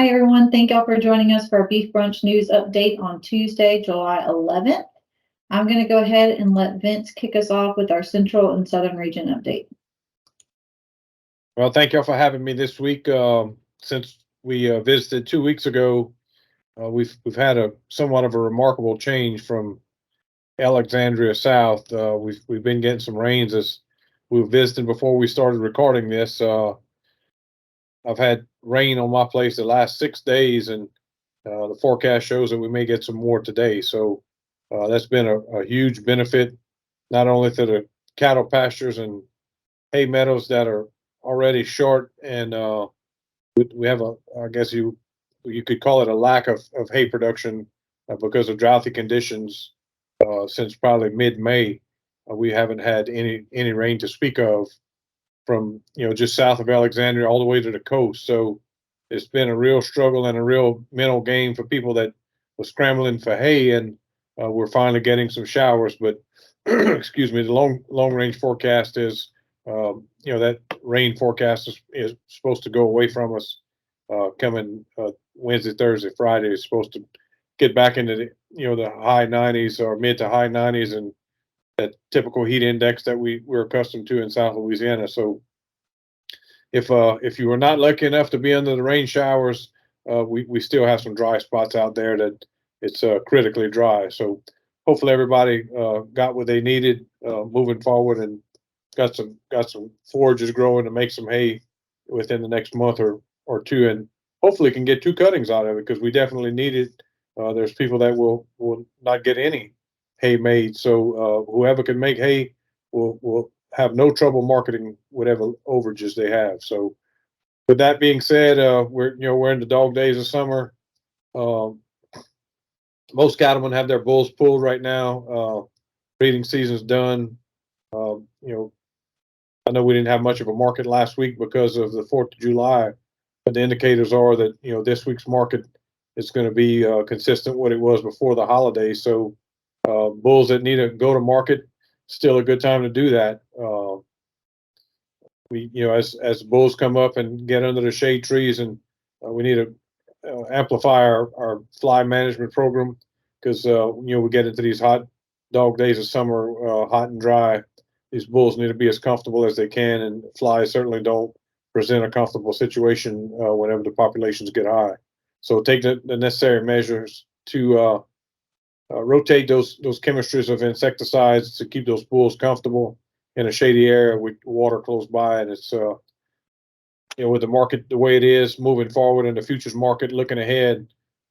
Hi, everyone. Thank y'all for joining us for our Beef Brunch News Update on Tuesday, July 11th. I'm going to go ahead and let Vince kick us off with our Central and Southern Region update. Well, thank y'all for having me this week. Since we visited 2 weeks ago, we've had a somewhat of a remarkable change from Alexandria south. We've been getting some rains as we were visiting before we started recording this. I've had rain on my place the last 6 days, and the forecast shows that we may get some more today. So that's been a huge benefit, not only to the cattle pastures and hay meadows that are already short, and we have I guess you could call it a lack of hay production because of droughty conditions since probably mid-May. We haven't had any rain to speak of from just south of Alexandria all the way to the coast. So it's been a real struggle and a real mental game for people that were scrambling for hay, and we're finally getting some showers. But excuse me, the long range forecast is that rain forecast is supposed to go away from us coming Wednesday, Thursday, Friday. It's supposed to get back into the high 90s or mid to high 90s, and that typical heat index that we're accustomed to in South Louisiana. So if you were not lucky enough to be under the rain showers, we still have some dry spots out there that it's critically dry. So hopefully everybody got what they needed moving forward, and got some forages growing to make some hay within the next month or two, and hopefully can get 2 cuttings out of it, because we definitely need it. There's people that will not get any hay made. So whoever can make hay will have no trouble marketing whatever overages they have. So with that being said, we're in the dog days of summer. Most cattlemen have their bulls pulled right now. Breeding season's done. I know we didn't have much of a market last week because of the 4th of July, but the indicators are that this week's market is going to be consistent with what it was before the holidays. So bulls that need to go to market, still a good time to do that. As bulls come up and get under the shade trees, and we need to amplify our fly management program, because we get into these hot dog days of summer, hot and dry. These bulls need to be as comfortable as they can, and flies certainly don't present a comfortable situation whenever the populations get high. So take the necessary measures to rotate those chemistries of insecticides to keep those bulls comfortable in a shady area with water close by. And it's with the market the way it is moving forward, in the futures market looking ahead,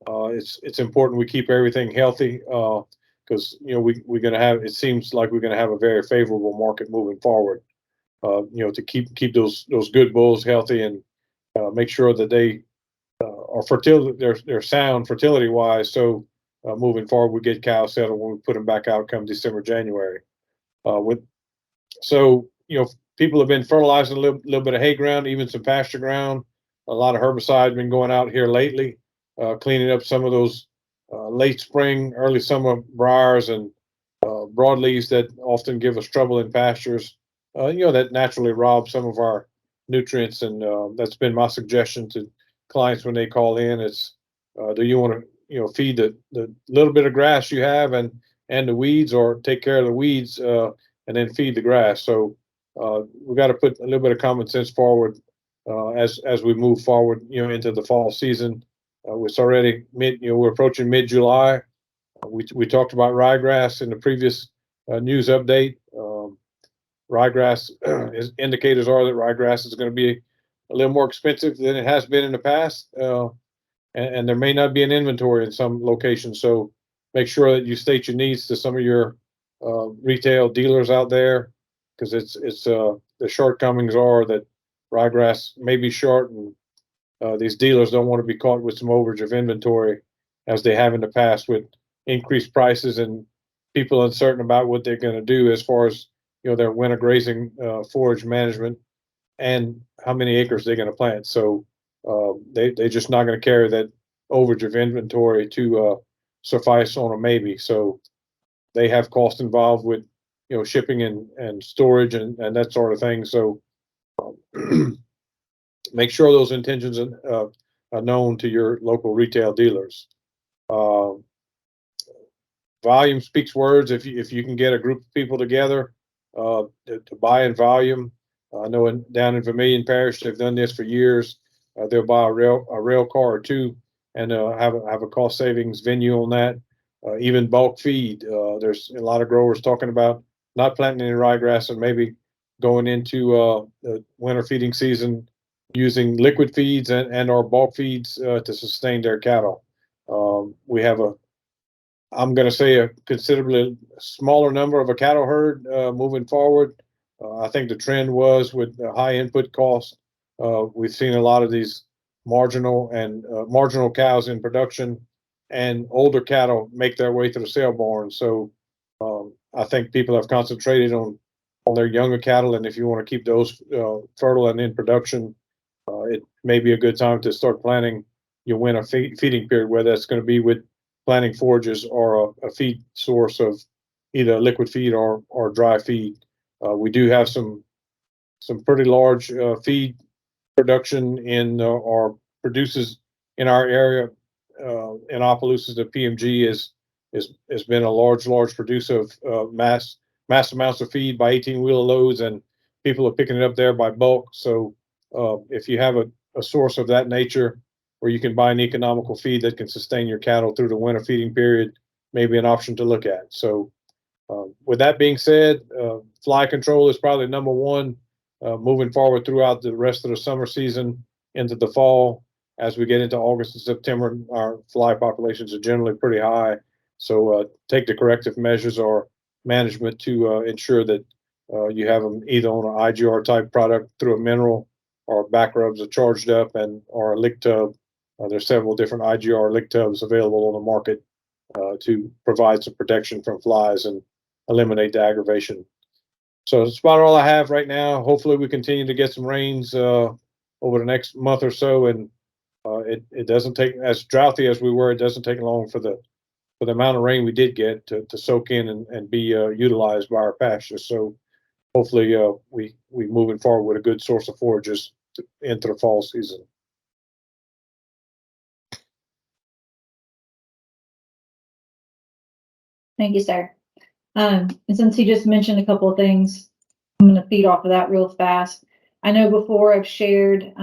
it's important we keep everything healthy, because we're going to have, it seems like we're going to have a very favorable market moving forward. To keep those good bulls healthy, and make sure that they are fertility, they're sound fertility wise. So moving forward, we get cows settled when we put them back out come December, January. People have been fertilizing a little bit of hay ground, even some pasture ground. A lot of herbicide been going out here lately, cleaning up some of those late spring, early summer briars and broadleaves that often give us trouble in pastures. That naturally robs some of our nutrients, and that's been my suggestion to clients when they call in. It's do you want to feed the little bit of grass you have and the weeds, or take care of the weeds and then feed the grass? So we got to put a little bit of common sense forward as we move forward into the fall season. It's already we're approaching mid-July. We talked about ryegrass in the previous news update. Ryegrass indicators are that ryegrass is going to be a little more expensive than it has been in the past, and there may not be an inventory in some locations. So make sure that you state your needs to some of your retail dealers out there, because it's the shortcomings are that ryegrass may be short, and these dealers don't want to be caught with some overage of inventory, as they have in the past with increased prices and people uncertain about what they're going to do as far as their winter grazing forage management and how many acres they're going to plant. So they're just not going to carry that overage of inventory to suffice on a maybe. So they have cost involved with shipping and storage and that sort of thing. So make sure those intentions known to your local retail dealers. Um, Volume speaks words. If you can get a group of people together to buy in volume, I know down in Vermilion Parish they've done this for years. They'll buy a rail car or two and have a cost savings venue on that. Even bulk feed. There's a lot of growers talking about not planting any ryegrass and maybe going into the winter feeding season using liquid feeds and or bulk feeds to sustain their cattle. We have I'm going to say a considerably smaller number of a cattle herd moving forward. I think the trend was with the high input costs. We've seen a lot of these marginal cows in production and older cattle make their way to the sale barn. So I think people have concentrated on their younger cattle, and if you want to keep those fertile and in production, it may be a good time to start planning your winter feeding period, whether that's going to be with planting forages or a feed source of either liquid feed or dry feed. We do have some pretty large feed production in our producers in our area. In Opelousas, the PMG has been a large producer of mass amounts of feed by 18-wheeler loads, and people are picking it up there by bulk. So if you have a source of that nature where you can buy an economical feed that can sustain your cattle through the winter feeding period, maybe an option to look at. So with that being said, fly control is probably number one moving forward throughout the rest of the summer season into the fall. As we get into August and September, our fly populations are generally pretty high. So take the corrective measures or management to ensure that you have them either on an IGR type product through a mineral or back rubs are charged up or a lick tub. There's several different IGR lick tubs available on the market to provide some protection from flies and eliminate the aggravation. So that's about all I have right now. Hopefully we continue to get some rains over the next month or so, and it doesn't take, as droughty as we were, it doesn't take long for the amount of rain we did get to soak in and be utilized by our pastures. So hopefully we moving forward with a good source of forages into the fall season. Thank you, sir. And since he just mentioned a couple of things, I'm going to feed off of that real fast. I know before I've shared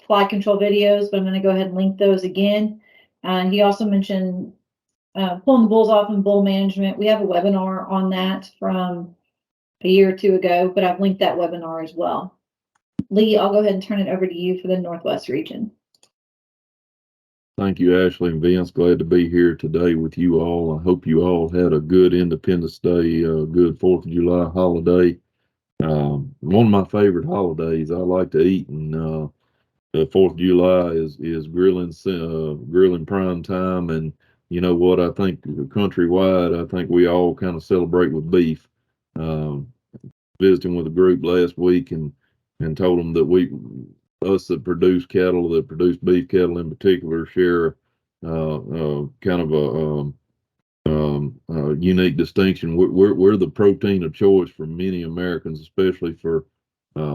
fly control videos, but I'm going to go ahead and link those again. He also mentioned pulling the bulls off and bull management. We have a webinar on that from a year or two ago, but I've linked that webinar as well. Lee, I'll go ahead and turn it over to you for the Northwest region. Thank you, Ashley and Vince. Glad to be here today with you all. I hope you all had a good Independence Day, good 4th of July holiday. One of my favorite holidays. I like to eat, and the 4th of July is grilling prime time. And you know what? I think countrywide, I think we all kind of celebrate with beef. Visiting with a group last week and told them that us that produce cattle, that produce beef cattle in particular, share kind of a unique distinction. We're the protein of choice for many Americans, especially for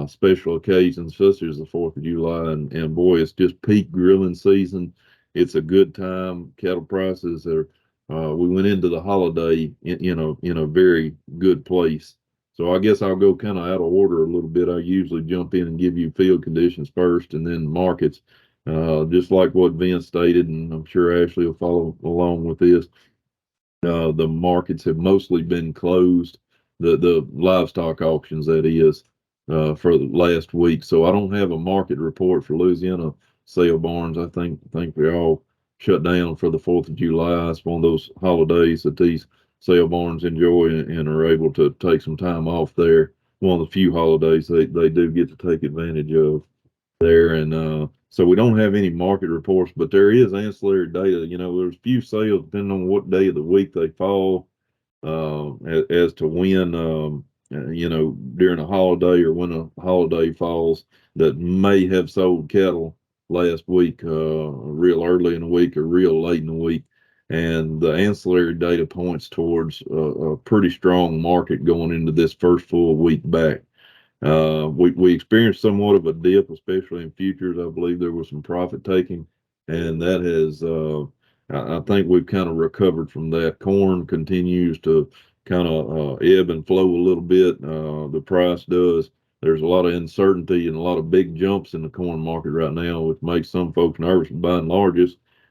special occasions such as the 4th of July. And boy, it's just peak grilling season. It's a good time. Cattle prices are. We went into the holiday in a very good place. So I guess I'll go kind of out of order a little bit. I usually jump in and give you field conditions first and then markets, just like what Vince stated, and I'm sure Ashley will follow along with this. The markets have mostly been closed, the livestock auctions, that is, for the last week. So I don't have a market report for Louisiana sale barns. I think they're all shut down for the 4th of July. It's one of those holidays that these sale barns enjoy and are able to take some time off there. One of the few holidays they do get to take advantage of there. And so we don't have any market reports, but there is ancillary data. There's few sales depending on what day of the week they fall, as to when, during a holiday or when a holiday falls, that may have sold cattle last week, real early in the week or real late in the week. And the ancillary data points towards a pretty strong market going into this first full week back. We experienced somewhat of a dip, especially in futures. I believe there was some profit taking and that has I think we've kind of recovered from that. Corn continues to kind of ebb and flow a little bit. The price does. There's a lot of uncertainty and a lot of big jumps in the corn market right now, which makes some folks nervous. By and large,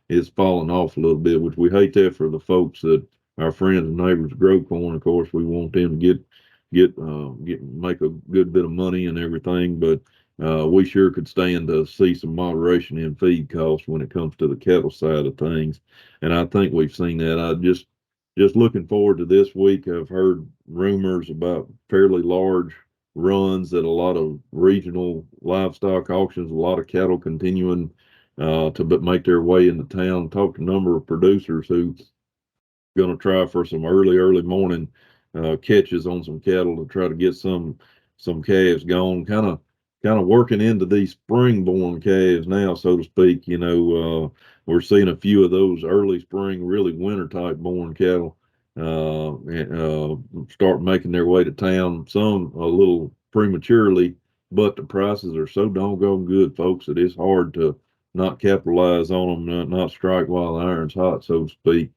it's falling off a little bit, which we hate that for the folks that our friends and neighbors grow corn. Of course, we want them to make a good bit of money and everything, but we sure could stand to see some moderation in feed costs when it comes to the cattle side of things. And I think we've seen that. I just looking forward to this week. I've heard rumors about fairly large runs at a lot of regional livestock auctions, a lot of cattle continuing to make their way into town. Talked to a number of producers who going to try for some early morning catches on some cattle to try to get some calves gone. Kind of working into these spring born calves now, so to speak. We're seeing a few of those early spring, really winter type born cattle start making their way to town. Some a little prematurely, but the prices are so doggone good, folks, that it's hard to not capitalize on them, not strike while the iron's hot, so to speak.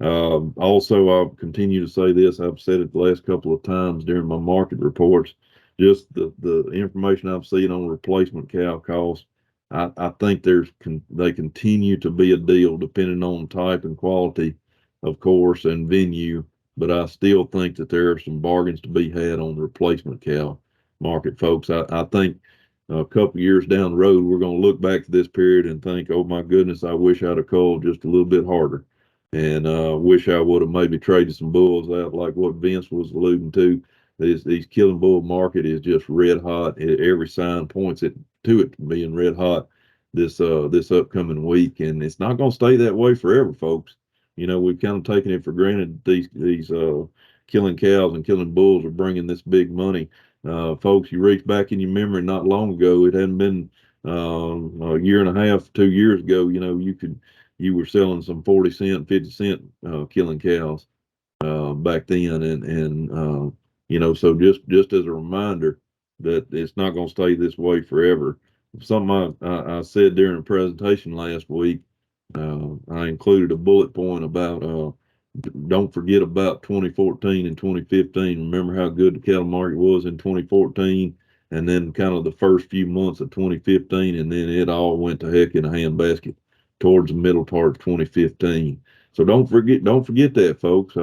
Also, I'll continue to say this. I've said it the last couple of times during my market reports. Just the information I've seen on replacement cow costs. I think they continue to be a deal depending on type and quality, of course, and venue. But I still think that there are some bargains to be had on the replacement cow market, folks. I think a couple years down the road, we're going to look back to this period and think, oh my goodness, I wish I'd have culled just a little bit harder. And wish I would have maybe traded some bulls out like what Vince was alluding to. These killing bull market is just red hot. Every sign points to it being red hot this upcoming week, and it's not going to stay that way forever, folks. We've kind of taken it for granted these killing cows and killing bulls are bringing this big money. Folks, you reach back in your memory not long ago, it hadn't been a year and a half, 2 years ago. You were selling some 40 cent, 50 cent killing cows back then, and so just as a reminder that it's not going to stay this way forever. Something I said during a presentation last week, I included a bullet point about don't forget about 2014 and 2015. Remember how good the cattle market was in 2014, and then kind of the first few months of 2015, and then it all went to heck in a handbasket towards the middle part of 2015. So don't forget that, folks.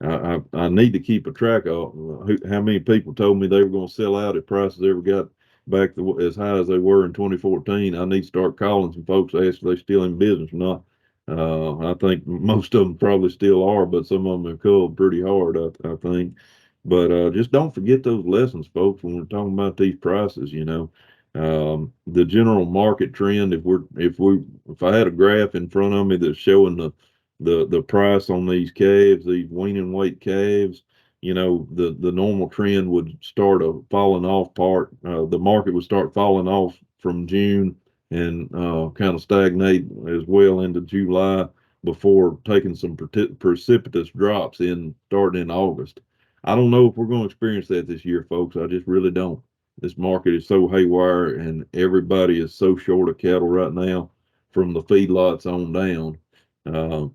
I need to keep a track of how many people told me they were going to sell out if prices ever got back to as high as they were in 2014. I need to start calling some folks to ask if they're still in business or not. I think most of them probably still are, but some of them have culled pretty hard, I think. But just don't forget those lessons, folks, when we're talking about these prices. The general market trend. If I had a graph in front of me that's showing the price on these calves, these weaning weight calves, the normal trend would start a falling off part. The market would start falling off from June and kind of stagnate as well into July before taking some precipitous drops starting in August. I don't know if we're going to experience that this year, folks. I just really don't. This market is so haywire and everybody is so short of cattle right now from the feedlots on down. Uh,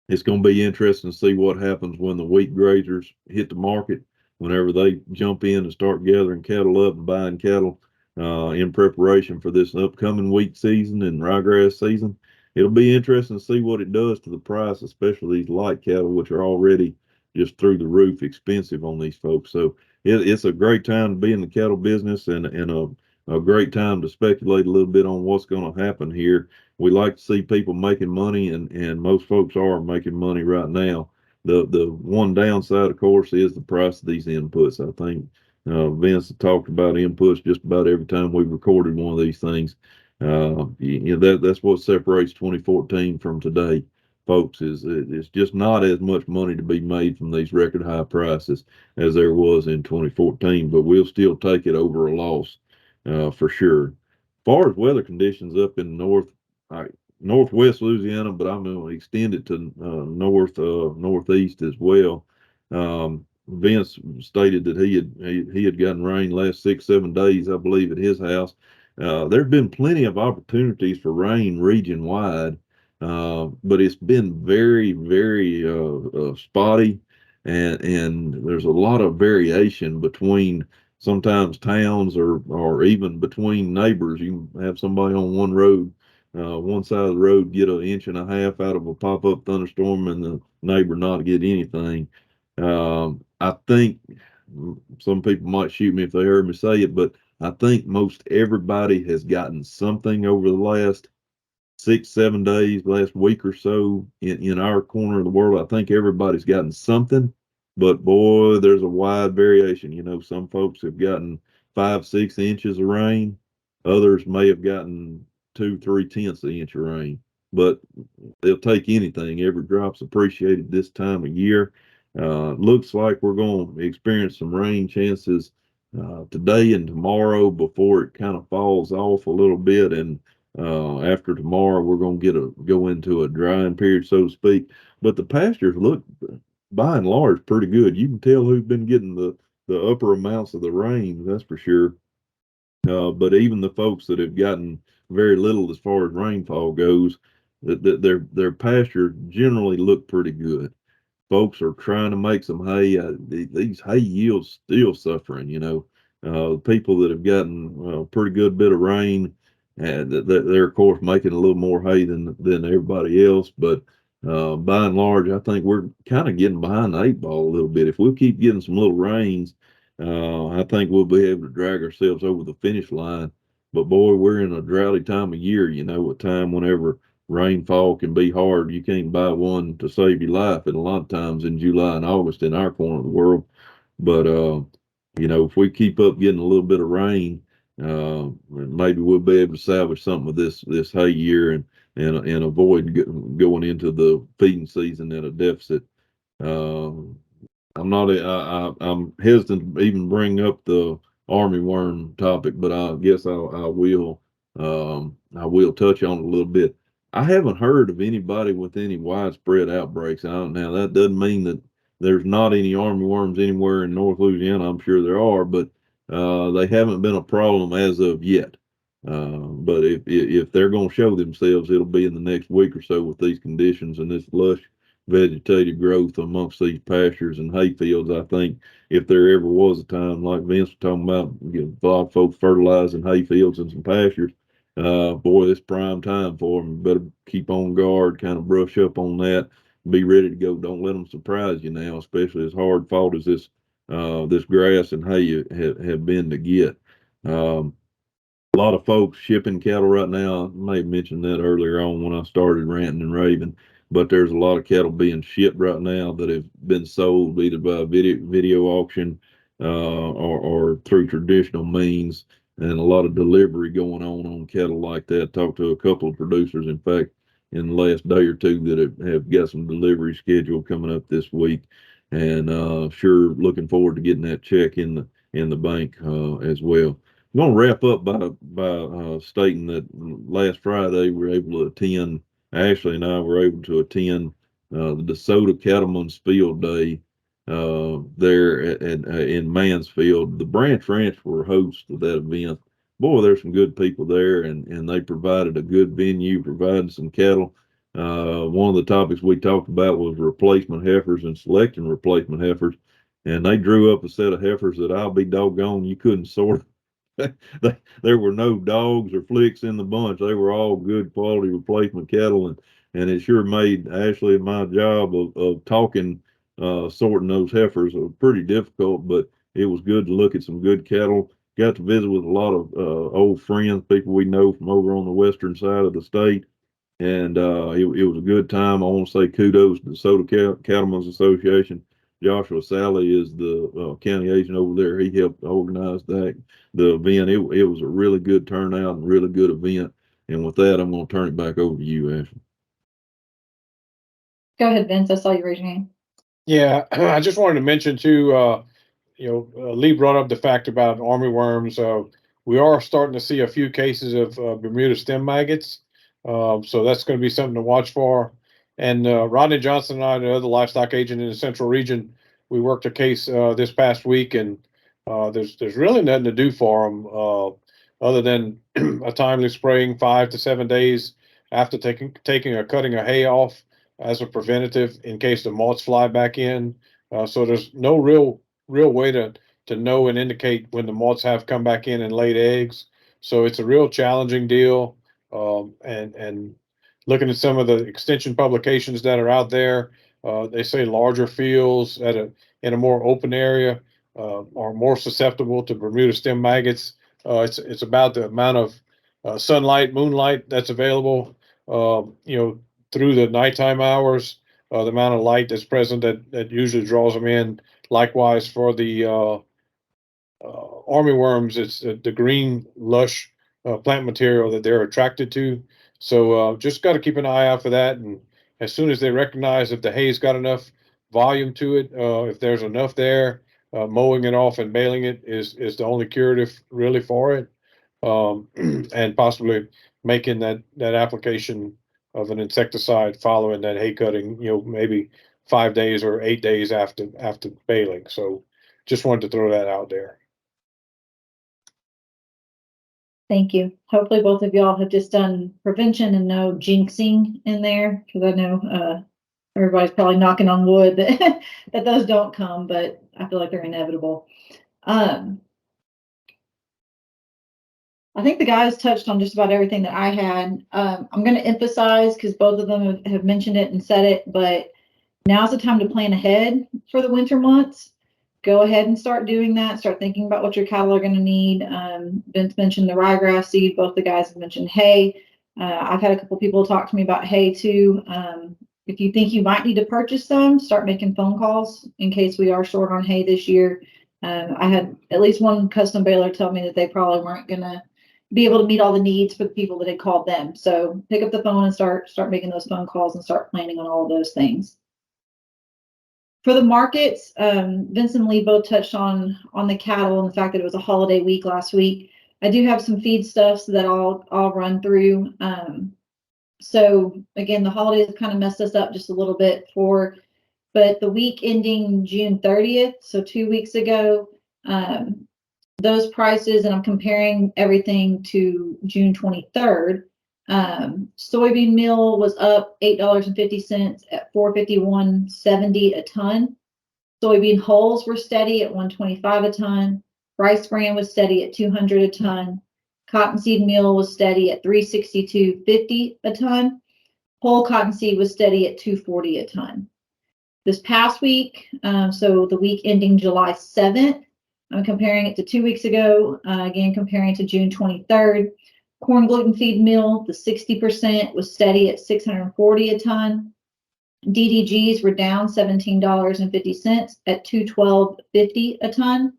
it's going to be interesting to see what happens when the wheat grazers hit the market, whenever they jump in and start gathering cattle up and buying cattle in preparation for this upcoming wheat season and ryegrass season. It'll be interesting to see what it does to the price, especially these light cattle, which are already just through the roof expensive on these folks. So it's a great time to be in the cattle business and a great time to speculate a little bit on what's going to happen here. We like to see people making money, and most folks are making money right now. The one downside, of course, is the price of these inputs. I think Vince talked about inputs just about every time we've recorded one of these things. That's what separates 2014 from today, folks. Is it's just not as much money to be made from these record high prices as there was in 2014, but we'll still take it over a loss for sure. As far as weather conditions up in northwest Louisiana, but I'm going to extend it to northeast as well. Vince stated that he had gotten rain last 6-7 days, I believe, at his house. There've been plenty of opportunities for rain region wide, but it's been very, very spotty, and there's a lot of variation between sometimes towns or even between neighbors. You can have somebody on one road, one side of the road get an inch and a half out of a pop-up thunderstorm, and the neighbor not get anything. I think some people might shoot me if they heard me say it, but I think most everybody has gotten something over the last 6, 7 days, last week or so in our corner of the world. I think everybody's gotten something, but boy, there's a wide variation. You know, some folks have gotten 5, 6 inches of rain. Others may have gotten 2, 3 tenths of an inch of rain, but they'll take anything. Every drop's appreciated this time of year. Looks like we're going to experience some rain chances today and tomorrow before it kind of falls off a little bit. And after tomorrow, we're going to go into a drying period, so to speak. But the pastures look, by and large, pretty good. You can tell who's been getting the upper amounts of the rain, that's for sure. But even the folks that have gotten very little as far as rainfall goes, their pastures generally look pretty good. Folks are trying to make some hay. These hay yields still suffering. You know, people that have gotten a pretty good bit of rain, and they're of course making a little more hay than everybody else. But by and large, I think we're kind of getting behind the 8 ball a little bit. If we'll keep getting some little rains, I think we'll be able to drag ourselves over the finish line. But boy, we're in a droughty time of year. You know, a time whenever rainfall can be hard. You can't buy one to save your life, and a lot of times in July and August in our corner of the world. But you know, if we keep up getting a little bit of rain, maybe we'll be able to salvage something of this hay year and avoid going into the feeding season at a deficit. Um, I'm hesitant to even bring up the army worm topic, but I guess I will touch on it a little bit. I haven't heard of anybody with any widespread outbreaks. Now that doesn't mean that there's not any army worms anywhere in North Louisiana. I'm sure there are, but they haven't been a problem as of yet. But if they're going to show themselves, it'll be in the next week or so with these conditions and this lush vegetative growth amongst these pastures and hay fields. I think if there ever was a time, like Vince was talking about, a lot of folks fertilizing hay fields and some pastures, boy, it's prime time for them. Better keep on guard, kind of brush up on that, be ready to go. Don't let them surprise you now, especially as hard fought as this grass and hay have been to get. Um, a lot of folks shipping cattle right now. I may have mentioned that earlier on when I started ranting and raving, but there's a lot of cattle being shipped right now that have been sold either by video auction or through traditional means, and a lot of delivery going on cattle like that. Talked to a couple of producers, in fact, in the last day or two that have got some delivery schedule coming up this week, and sure looking forward to getting that check in the bank as well. I'm going to wrap up by stating that last Friday we were able to attend. Ashley and I were able to attend the DeSoto Cattlemen's Field Day there in Mansfield. The Branch Ranch were hosts of that event. Boy, there's some good people there, and they provided a good venue, provided some cattle. One of the topics we talked about was replacement heifers and selecting replacement heifers, and they drew up a set of heifers that I'll be doggone you couldn't sort. There were no dogs or flicks in the bunch. They were all good quality replacement cattle, and it sure made Ashley and my job of talking, sorting those heifers pretty difficult. But it was good to look at some good cattle. Got to visit with a lot of old friends, people we know from over on the western side of the state, and it was a good time. I want to say kudos to the Soda Cattlemen's Association. Joshua Sally is the county agent over there. He helped organize the event. It was a really good turnout and really good event. And with that, I'm going to turn it back over to you, Ashley. Go ahead, Vince. I saw you raise your hand. Yeah, I just wanted to mention too, Lee brought up the fact about army worms. We are starting to see a few cases of Bermuda stem maggots. So that's going to be something to watch for. And Rodney Johnson and I, the other livestock agent in the central region, we worked a case this past week, and there's really nothing to do for them. other than a timely spraying 5 to 7 days after taking or cutting a hay off as a preventative in case the moths fly back in. So there's no real way to know and indicate when the moths have come back in and laid eggs. So it's a real challenging deal. And looking at some of the extension publications that are out there, they say larger fields in a more open area are more susceptible to Bermuda stem maggots. It's about the amount of sunlight, moonlight that's available, through the nighttime hours, the amount of light that's present that usually draws them in. Likewise for the armyworms, it's the green, lush plant material that they're attracted to. So just got to keep an eye out for that. And as soon as they recognize if the hay's got enough volume to it, if there's enough there, mowing it off and baling it is the only curative really for it. And possibly making that application of an insecticide following that hay cutting, maybe 5 days or 8 days after baling. So just wanted to throw that out there. Thank you. Hopefully both of y'all have just done prevention and no jinxing in there, because I know everybody's probably knocking on wood that, that those don't come, but I feel like they're inevitable. I think the guys touched on just about everything that I had. I'm going to emphasize, because both of them have mentioned it and said it, but now's the time to plan ahead for the winter months. Go ahead and start doing that. Start thinking about what your cattle are going to need. Vince mentioned the ryegrass seed. Both the guys have mentioned hay. I've had a couple people talk to me about hay too. If you think you might need to purchase some, start making phone calls in case we are short on hay this year. I had at least one custom baler tell me that they probably weren't going to be able to meet all the needs for the people that had called them. So pick up the phone and start making those phone calls and start planning on all of those things. For the markets, Vince and Lee both touched on the cattle and the fact that it was a holiday week last week. I do have some feed stuff that I'll run through. So again, the holidays kind of messed us up just a little bit but the week ending June 30th, so 2 weeks ago, those prices, and I'm comparing everything to June 23rd. Soybean meal was up $8.50 at $451.70 a ton. Soybean hulls were steady at $125 a ton. Rice bran was steady at $200 a ton. Cottonseed meal was steady at $362.50 a ton. Whole cottonseed was steady at $240 a ton. This past week, so the week ending July 7th, I'm comparing it to 2 weeks ago, again comparing to June 23rd. Corn gluten feed meal, the 60% was steady at $640 a ton. DDGs were down $17.50 at $212.50 a ton.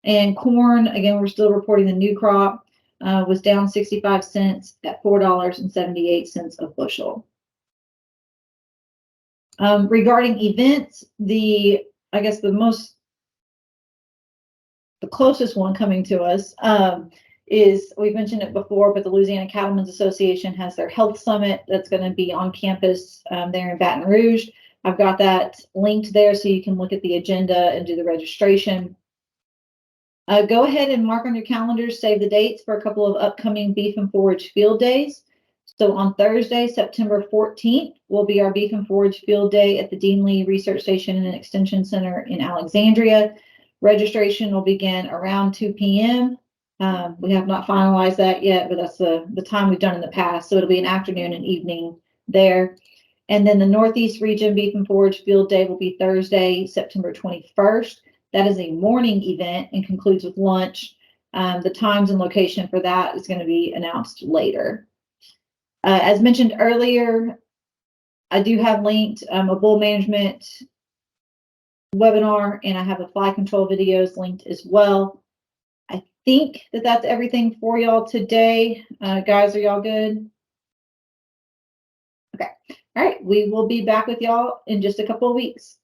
And corn, again, we're still reporting the new crop, was down 65 cents at $4.78 a bushel. Regarding events, the closest one coming to us is, we've mentioned it before, but the Louisiana Cattlemen's Association has their health summit that's going to be on campus there in Baton Rouge. I've got that linked there so you can look at the agenda and do the registration. Go ahead and mark on your calendars, save the dates for a couple of upcoming Beef and Forage field days. So on Thursday, September 14th, will be our Beef and Forage field day at the Dean Lee Research Station and Extension Center in Alexandria. Registration will begin around 2 p.m. We have not finalized that yet, but that's the time we've done in the past. So it'll be an afternoon and evening there. And then the Northeast Region Beef and Forage Field Day will be Thursday, September 21st. That is a morning event and concludes with lunch. The times and location for that is going to be announced later. As mentioned earlier, I do have linked a bull management webinar, and I have a fly control videos linked as well. I think that's everything for y'all today. Guys, are y'all good? Okay. All right. We will be back with y'all in just a couple of weeks.